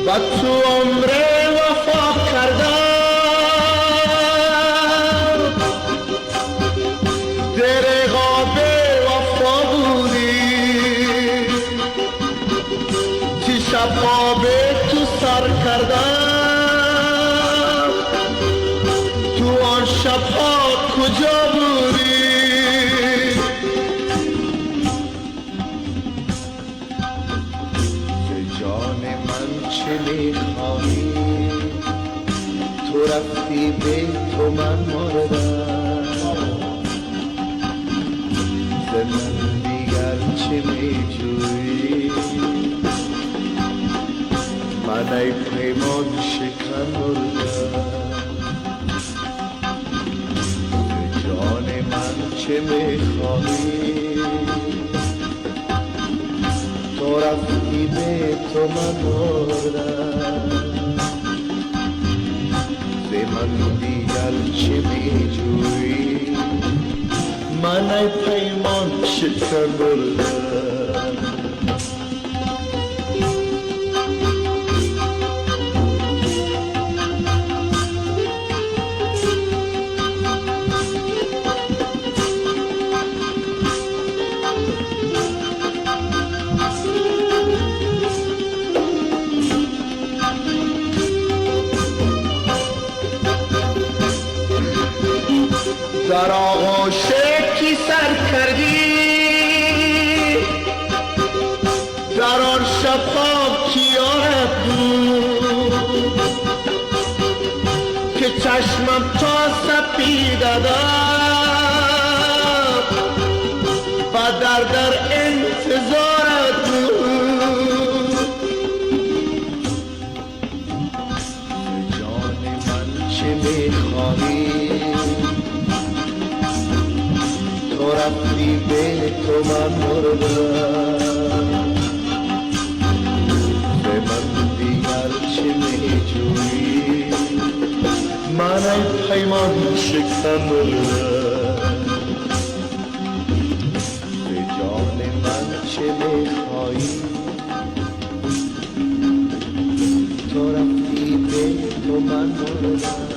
و تو عمر وفا کردم در قاب وفا بودی چی شب قاب تو سر کردم تو آن شبها کجا بودی جان من چه میخواهی تو رفتی به تو من مردم ز من دیگر چه میجویی من ای پیمان شکن مردم جان من چه میخواهی تو رفتی به تو من مردم ز من دیگر چه میجویی من ای پیمان شکن مردم در آغوش کی سر کردی در آن شبها کی یارت بود که چشمم تا سپید داد و در انتظارت بود جان من چه میخواهی تو رفتی به تو من مردم به من دیگر چه میجویی من ای پیمان شکن مردم به جان من چه میخواهی تو رفتی به تو من مردم